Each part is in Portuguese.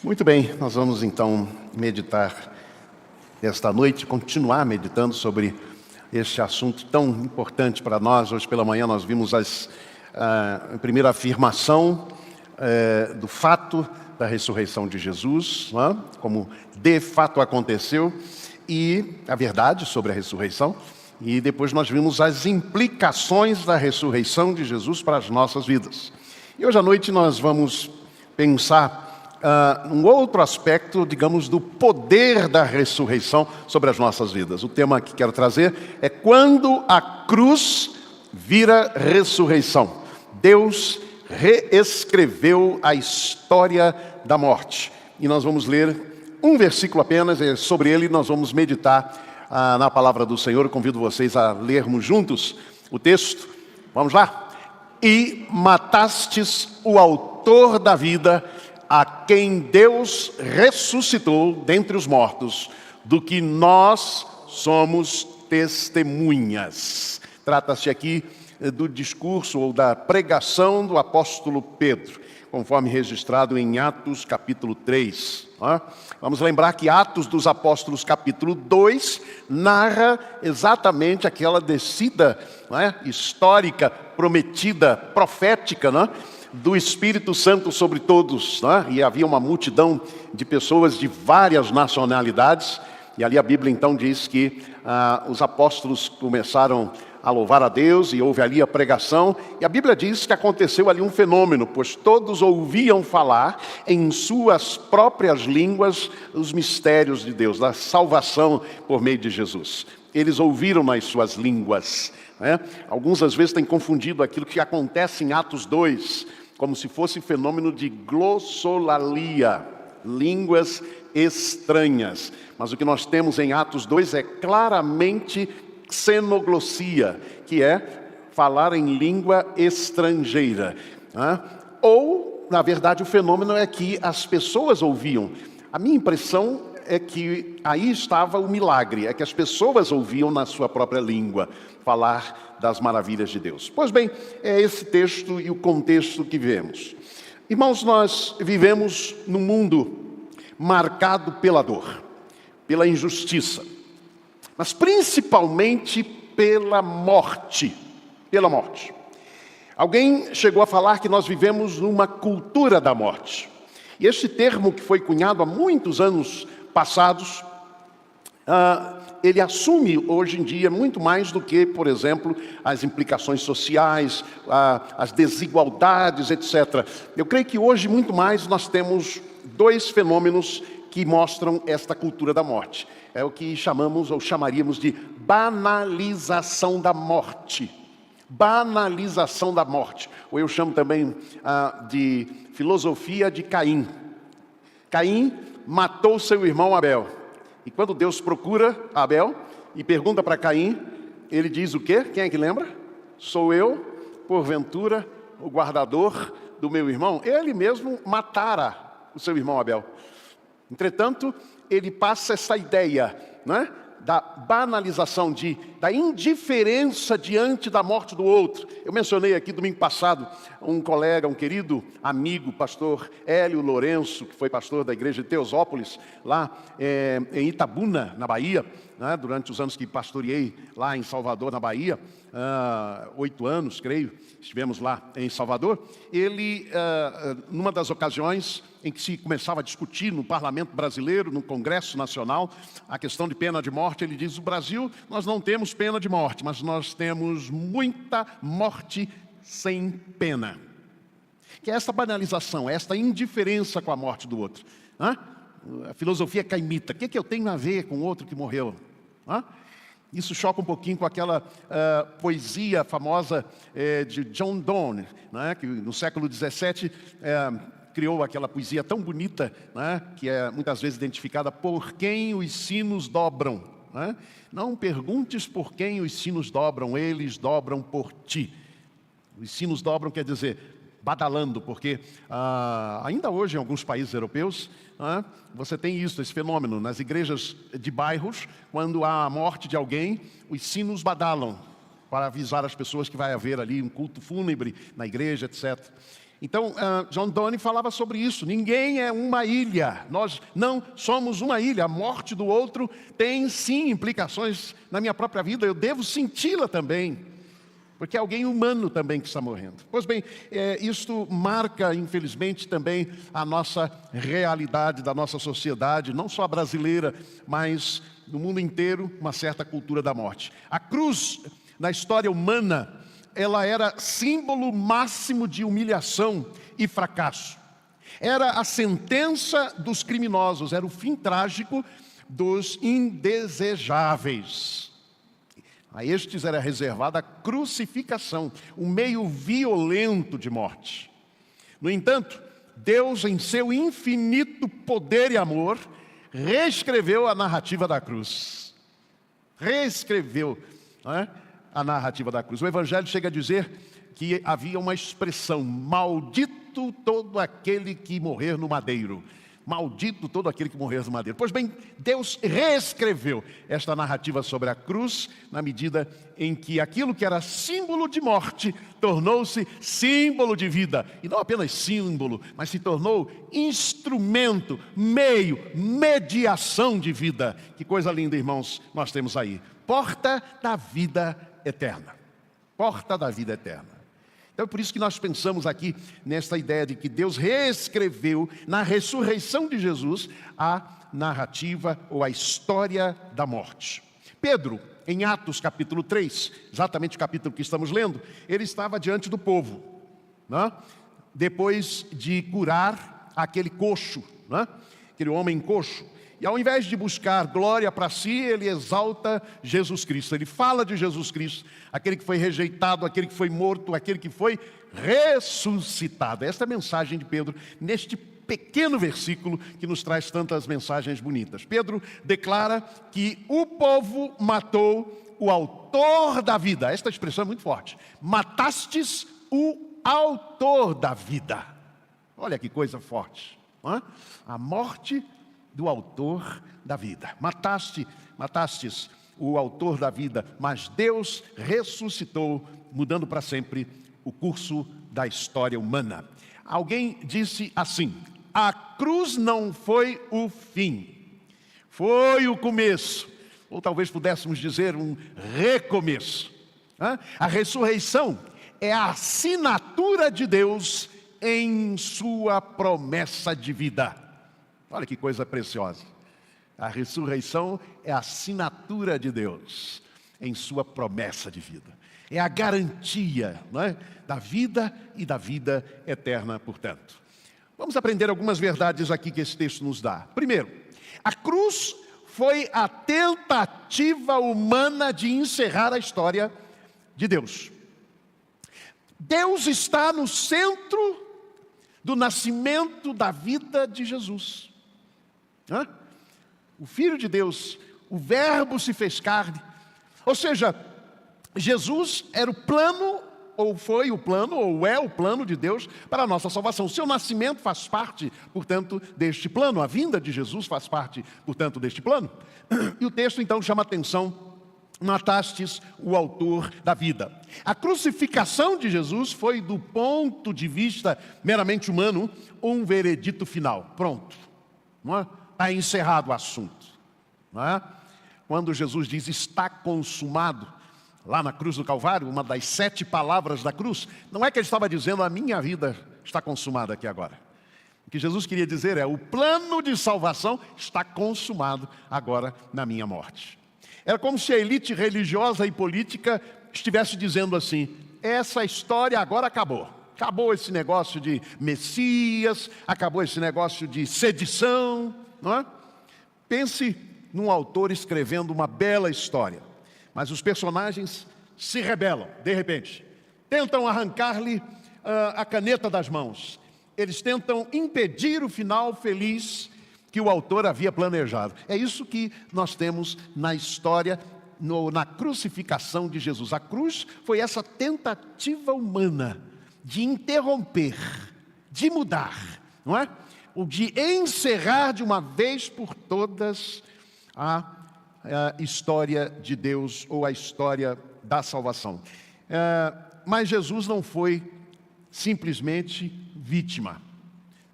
Muito bem, nós vamos então meditar esta noite, continuar meditando sobre este assunto tão importante para nós. Hoje pela manhã nós vimos a primeira afirmação do fato da ressurreição de Jesus, como de fato aconteceu, e a verdade sobre a ressurreição. E depois nós vimos as implicações da ressurreição de Jesus para as nossas vidas. E hoje à noite nós vamos pensar um outro aspecto, digamos, do poder da ressurreição sobre as nossas vidas. O tema que quero trazer é quando a cruz vira ressurreição. Deus reescreveu a história da morte. E nós vamos ler um versículo apenas, e sobre ele nós vamos meditar na palavra do Senhor. Eu convido vocês a lermos juntos o texto. Vamos lá? E matastes o autor da vida, a quem Deus ressuscitou dentre os mortos, do que nós somos testemunhas. Trata-se aqui do discurso ou da pregação do apóstolo Pedro, conforme registrado em Atos capítulo 3. Vamos lembrar que Atos dos Apóstolos capítulo 2 narra exatamente aquela descida histórica, prometida, profética, do Espírito Santo sobre todos, E havia uma multidão de pessoas de várias nacionalidades, e ali a Bíblia então diz que os apóstolos começaram a louvar a Deus, e houve ali a pregação, e a Bíblia diz que aconteceu ali um fenômeno, pois todos ouviam falar em suas próprias línguas os mistérios de Deus, da salvação por meio de Jesus. Eles ouviram nas suas línguas. Alguns às vezes têm confundido aquilo que acontece em Atos 2, como se fosse fenômeno de glossolalia, línguas estranhas. Mas o que nós temos em Atos 2 é claramente xenoglossia, que é falar em língua estrangeira. Ou, na verdade, o fenômeno é que as pessoas ouviam. A minha impressão é que aí estava o milagre, é que as pessoas ouviam na sua própria língua falar das maravilhas de Deus. Pois bem, é esse texto e o contexto que vemos. Irmãos, nós vivemos num mundo marcado pela dor, pela injustiça, mas principalmente pela morte. Pela morte. Alguém chegou a falar que nós vivemos numa cultura da morte. E este termo, que foi cunhado há muitos anos passados, ele assume hoje em dia muito mais do que, por exemplo, as implicações sociais, as desigualdades, etc. Eu creio que hoje muito mais nós temos dois fenômenos que mostram esta cultura da morte. É o que chamamos ou chamaríamos de banalização da morte. Banalização da morte. Ou eu chamo também de filosofia de Caim. Caim matou seu irmão Abel. E quando Deus procura Abel e pergunta para Caim, ele diz o quê? Quem é que lembra? Sou eu, porventura, o guardador do meu irmão? Ele mesmo matara o seu irmão Abel. Entretanto, ele passa essa ideia, da banalização, da indiferença diante da morte do outro. Eu mencionei aqui domingo passado um colega, um querido amigo, pastor Hélio Lourenço, que foi pastor da igreja de Teosópolis, lá em Itabuna, na Bahia, durante os anos que pastoreei lá em Salvador, na Bahia, 8 anos, creio, estivemos lá em Salvador. Ele, numa das ocasiões em que se começava a discutir no parlamento brasileiro, no Congresso Nacional, a questão de pena de morte, ele diz: o Brasil, nós não temos pena de morte, mas nós temos muita morte sem pena. Que é essa banalização, esta indiferença com a morte do outro. A filosofia caimita, o que eu tenho a ver com o outro que morreu? Isso choca um pouquinho com aquela poesia famosa de John Donne, que no século XVII criou aquela poesia tão bonita, que é muitas vezes identificada por quem os sinos dobram. Não perguntes por quem os sinos dobram, eles dobram por ti. Os sinos dobram quer dizer badalando, porque ainda hoje em alguns países europeus você tem isso, esse fenômeno. Nas igrejas de bairros, quando há a morte de alguém, os sinos badalam para avisar as pessoas que vai haver ali um culto fúnebre na igreja, etc. Então, John Donne falava sobre isso. Ninguém é uma ilha. Nós não somos uma ilha. A morte do outro tem, sim, implicações na minha própria vida. Eu devo senti-la também. Porque é alguém humano também que está morrendo. Pois bem, isto marca, infelizmente, também a nossa realidade da nossa sociedade, não só a brasileira, mas no mundo inteiro, uma certa cultura da morte. A cruz, na história humana, ela era símbolo máximo de humilhação e fracasso. Era a sentença dos criminosos, era o fim trágico dos indesejáveis. A estes era reservada a crucificação, um meio violento de morte. No entanto, Deus, em seu infinito poder e amor, reescreveu a narrativa da cruz. Reescreveu, não é? A narrativa da cruz. O Evangelho chega a dizer que havia uma expressão: maldito todo aquele que morrer no madeiro. Maldito todo aquele que morrer no madeiro. Pois bem, Deus reescreveu esta narrativa sobre a cruz, na medida em que aquilo que era símbolo de morte tornou-se símbolo de vida. E não apenas símbolo, mas se tornou instrumento, meio, mediação de vida. Que coisa linda, irmãos, nós temos aí. Porta da vida eterna. Porta da vida eterna. Então é por isso que nós pensamos aqui nesta ideia de que Deus reescreveu na ressurreição de Jesus a narrativa ou a história da morte. Pedro, em Atos capítulo 3, exatamente o capítulo que estamos lendo, ele estava diante do povo, né? Depois de curar aquele coxo, né? Aquele homem coxo. E ao invés de buscar glória para si, ele exalta Jesus Cristo. Ele fala de Jesus Cristo, aquele que foi rejeitado, aquele que foi morto, aquele que foi ressuscitado. Esta é a mensagem de Pedro, neste pequeno versículo que nos traz tantas mensagens bonitas. Pedro declara que o povo matou o autor da vida. Esta expressão é muito forte. Matastes o autor da vida. Olha que coisa forte, não é? A morte do autor da vida. Matastes o autor da vida, mas Deus ressuscitou, mudando para sempre o curso da história humana. Alguém disse assim: a cruz não foi o fim, foi o começo, ou talvez pudéssemos dizer um recomeço. A ressurreição é a assinatura de Deus em sua promessa de vida. Olha que coisa preciosa. A ressurreição é a assinatura de Deus em sua promessa de vida. É a garantia, não é? Da vida e da vida eterna, portanto. Vamos aprender algumas verdades aqui que esse texto nos dá. Primeiro, a cruz foi a tentativa humana de encerrar a história de Deus. Deus está no centro do nascimento da vida de Jesus. O Filho de Deus, o Verbo se fez carne. Ou seja, Jesus era o plano, ou foi o plano, ou é o plano de Deus para a nossa salvação. O seu nascimento faz parte, portanto, deste plano. A vinda de Jesus faz parte, portanto, deste plano. E o texto então chama a atenção: matastes o autor da vida. A crucificação de Jesus foi, do ponto de vista meramente humano, um veredito final. Pronto, não é? Está encerrado o assunto, não é? Quando Jesus diz está consumado, lá na cruz do Calvário, uma das 7 palavras da cruz, não é que ele estava dizendo a minha vida está consumada aqui agora. O que Jesus queria dizer é: o plano de salvação está consumado agora na minha morte. Era como se a elite religiosa e política estivesse dizendo assim: essa história agora acabou. Acabou esse negócio de Messias, acabou esse negócio de sedição, não é? Pense num autor escrevendo uma bela história, mas os personagens se rebelam, de repente. Tentam arrancar-lhe a caneta das mãos. Eles tentam impedir o final feliz que o autor havia planejado. É isso que nós temos na história, na crucificação de Jesus. A cruz foi essa tentativa humana de interromper, de mudar, não é? Ou de encerrar de uma vez por todas a história de Deus, ou a história da salvação. Mas Jesus não foi simplesmente vítima.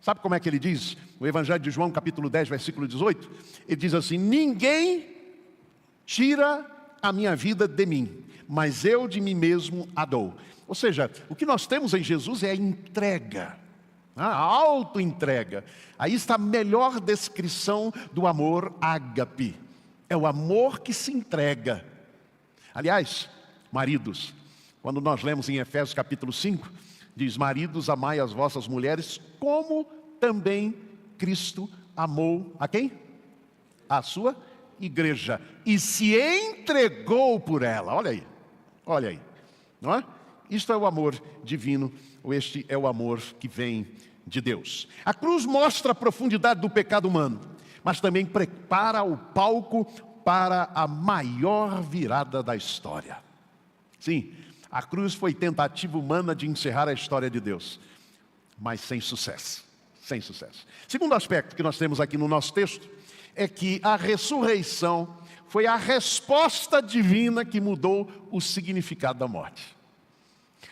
Sabe como é que ele diz? O Evangelho de João, capítulo 10, versículo 18. Ele diz assim: ninguém tira a minha vida de mim, mas eu de mim mesmo a dou. Ou seja, o que nós temos em Jesus é a entrega, a auto-entrega. Aí está a melhor descrição do amor ágape. É o amor que se entrega. Aliás, maridos, quando nós lemos em Efésios capítulo 5, diz: maridos, amai as vossas mulheres, como também Cristo amou a quem? A sua igreja, e se entregou por ela. Olha aí, não é? Isto é o amor divino, ou este é o amor que vem de Deus. A cruz mostra a profundidade do pecado humano, mas também prepara o palco para a maior virada da história. Sim, a cruz foi tentativa humana de encerrar a história de Deus, mas sem sucesso. Sem sucesso. Segundo aspecto que nós temos aqui no nosso texto é que a ressurreição foi a resposta divina que mudou o significado da morte.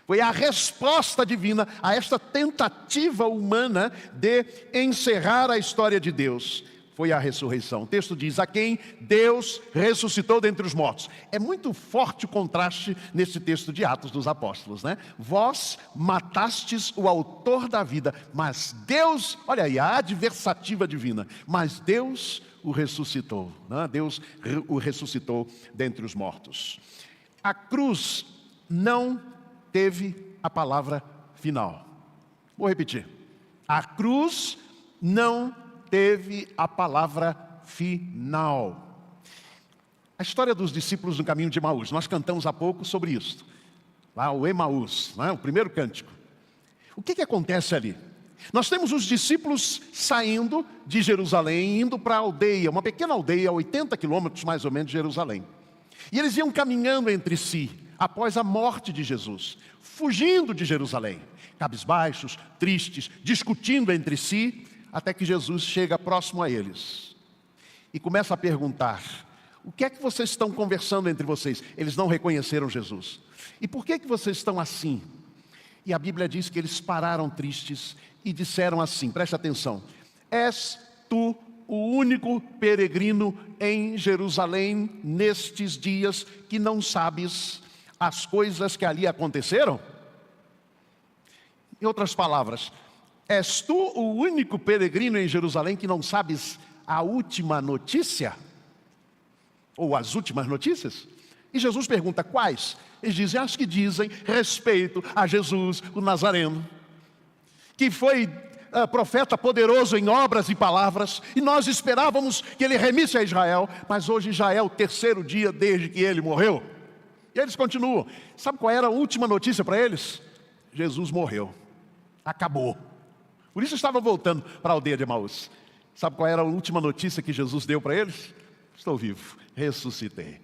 Foi a resposta divina a esta tentativa humana de encerrar a história de Deus. Foi a ressurreição. O texto diz: a quem Deus ressuscitou dentre os mortos. É muito forte o contraste nesse texto de Atos dos Apóstolos, né? Vós matastes o autor da vida, mas Deus, olha aí, a adversativa divina, mas Deus o ressuscitou, né? Deus o ressuscitou dentre os mortos. A cruz não teve a palavra final. Vou repetir. A cruz não teve a palavra final. A história dos discípulos no caminho de Emaús, nós cantamos há pouco sobre isso. Lá o Emaús, não é? O primeiro cântico. O que acontece ali? Nós temos os discípulos saindo de Jerusalém, indo para a aldeia, uma pequena aldeia, a 80 quilômetros mais ou menos de Jerusalém. E eles iam caminhando entre si, após a morte de Jesus, fugindo de Jerusalém, cabisbaixos, tristes, discutindo entre si, até que Jesus chega próximo a eles e começa a perguntar: o que é que vocês estão conversando entre vocês? Eles não reconheceram Jesus. E por que vocês estão assim? E a Bíblia diz que eles pararam tristes e disseram assim, preste atenção: és tu o único peregrino em Jerusalém nestes dias que não sabes as coisas que ali aconteceram? Em outras palavras, és tu o único peregrino em Jerusalém que não sabes a última notícia? Ou as últimas notícias? E Jesus pergunta: quais? Eles dizem: as que dizem respeito a Jesus, o Nazareno, que foi profeta poderoso em obras e palavras, e nós esperávamos que ele remisse a Israel, mas hoje já é o terceiro dia desde que ele morreu. E eles continuam. Sabe qual era a última notícia para eles? Jesus morreu. Acabou. Por isso estavam voltando para a aldeia de Emaús. Sabe qual era a última notícia que Jesus deu para eles? Estou vivo, ressuscitei.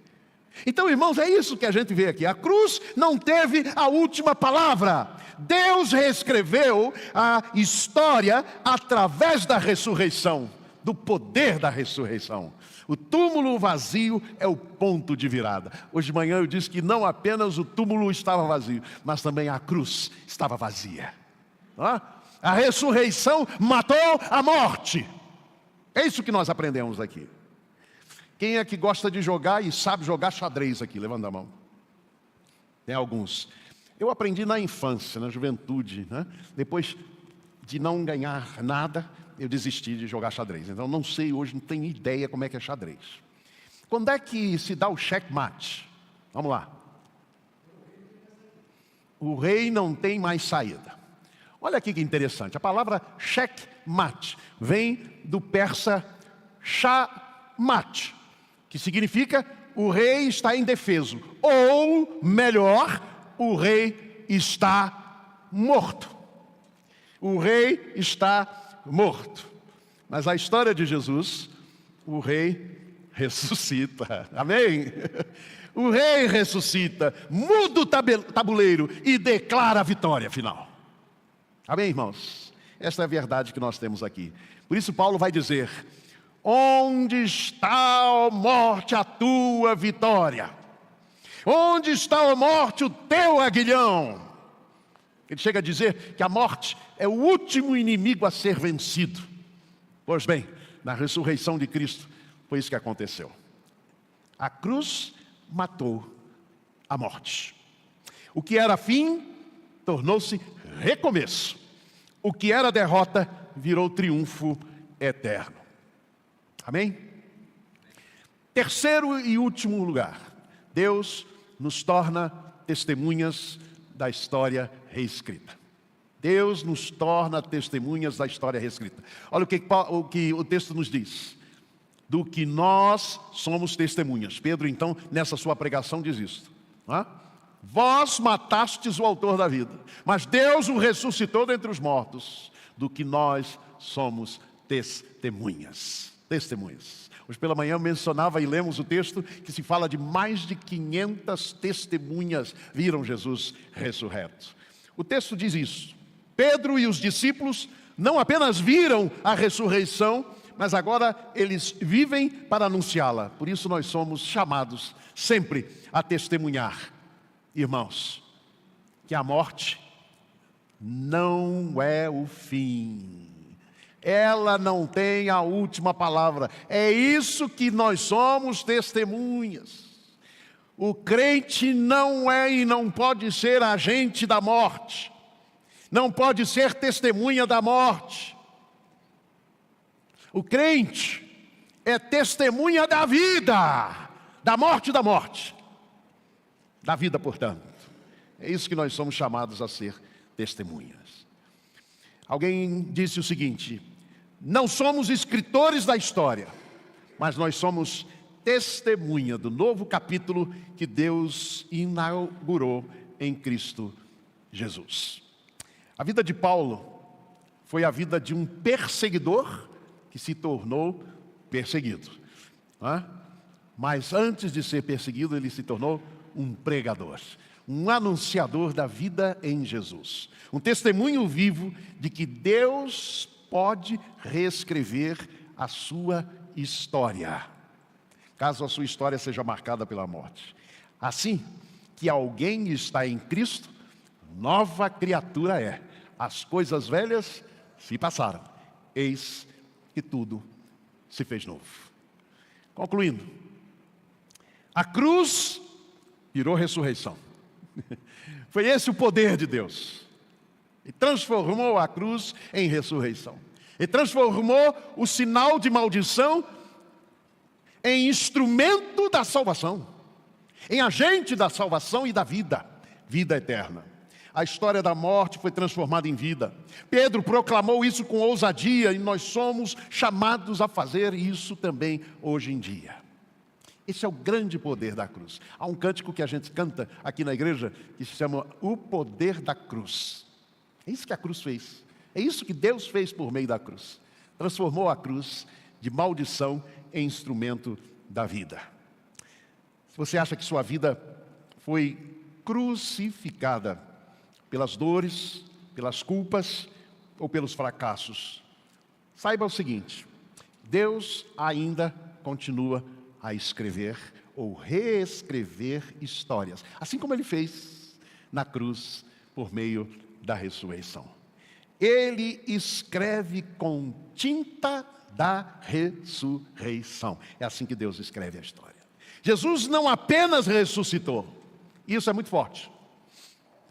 Então, irmãos, é isso que a gente vê aqui. A cruz não teve a última palavra. Deus reescreveu a história através da ressurreição, do poder da ressurreição. O túmulo vazio é o ponto de virada. Hoje de manhã eu disse que não apenas o túmulo estava vazio, mas também a cruz estava vazia. A ressurreição matou a morte. É isso que nós aprendemos aqui. Quem é que gosta de jogar e sabe jogar xadrez aqui? Levanta a mão. Tem alguns. Eu aprendi na infância, na juventude, né? Depois de não ganhar nada, eu desisti de jogar xadrez. Então não sei hoje, não tenho ideia como é que é xadrez. Quando é que se dá o checkmate? Vamos lá. O rei não tem mais saída. Olha aqui que interessante. A palavra checkmate vem do persa shamat, que significa o rei está indefeso. Ou, melhor, o rei está morto. O rei está morto. Mas a história de Jesus, o rei ressuscita. Amém? O rei ressuscita, muda o tabuleiro e declara a vitória final. Amém, irmãos? Esta é a verdade que nós temos aqui. Por isso Paulo vai dizer: onde está, ó morte, a tua vitória? Onde está, ó morte, o teu aguilhão? Ele chega a dizer que a morte é o último inimigo a ser vencido. Pois bem, na ressurreição de Cristo, foi isso que aconteceu. A cruz matou a morte. O que era fim, tornou-se recomeço. O que era derrota, virou triunfo eterno. Amém? Terceiro e último lugar, Deus nos torna testemunhas da história reescrita. Deus nos torna testemunhas da história reescrita. Olha o que o texto nos diz. Do que nós somos testemunhas. Pedro, então, nessa sua pregação diz isso. Vós matastes o autor da vida, mas Deus o ressuscitou dentre os mortos. Do que nós somos testemunhas. Testemunhas. Hoje pela manhã eu mencionava e lemos o texto que se fala de mais de 500 testemunhas viram Jesus ressurreto. O texto diz isso. Pedro e os discípulos não apenas viram a ressurreição, mas agora eles vivem para anunciá-la. Por isso nós somos chamados sempre a testemunhar. Irmãos, que a morte não é o fim. Ela não tem a última palavra. É isso que nós somos testemunhas. O crente não é e não pode ser agente da morte. Não pode ser testemunha da morte. O crente é testemunha da vida, da morte da morte. Da vida, portanto. É isso que nós somos chamados a ser testemunhas. Alguém disse o seguinte: não somos escritores da história, mas nós somos testemunha do novo capítulo que Deus inaugurou em Cristo Jesus. A vida de Paulo foi a vida de um perseguidor que se tornou perseguido. Mas antes de ser perseguido, ele se tornou um pregador, um anunciador da vida em Jesus. Um testemunho vivo de que Deus pode reescrever a sua história, caso a sua história seja marcada pela morte. Assim que alguém está em Cristo, nova criatura é. As coisas velhas se passaram, eis que tudo se fez novo. Concluindo, a cruz virou ressurreição. Foi esse o poder de Deus. E transformou a cruz em ressurreição. E transformou o sinal de maldição em instrumento da salvação, em agente da salvação e da vida, vida eterna. A história da morte foi transformada em vida. Pedro proclamou isso com ousadia e nós somos chamados a fazer isso também hoje em dia. Esse é o grande poder da cruz. Há um cântico que a gente canta aqui na igreja que se chama O Poder da Cruz. É isso que a cruz fez. É isso que Deus fez por meio da cruz. Transformou a cruz de maldição em instrumento da vida. Se você acha que sua vida foi crucificada pelas dores, pelas culpas ou pelos fracassos, saiba o seguinte: Deus ainda continua a escrever ou reescrever histórias, assim como Ele fez na cruz por meio da ressurreição. Ele escreve com tinta da ressurreição. É assim que Deus escreve a história. Jesus não apenas ressuscitou, isso é muito forte.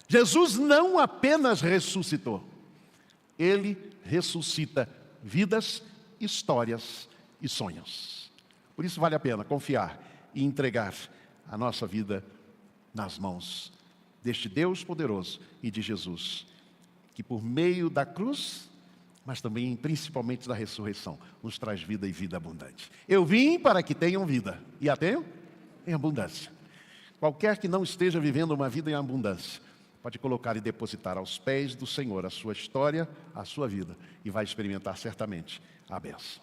Jesus não apenas ressuscitou, Ele ressuscita vidas, histórias e sonhos. Por isso vale a pena confiar e entregar a nossa vida nas mãos deste Deus poderoso e de Jesus, que por meio da cruz, mas também principalmente da ressurreição, nos traz vida e vida abundante. Eu vim para que tenham vida, e a tenham em abundância. Qualquer que não esteja vivendo uma vida em abundância, pode colocar e depositar aos pés do Senhor a sua história, a sua vida, e vai experimentar certamente a bênção.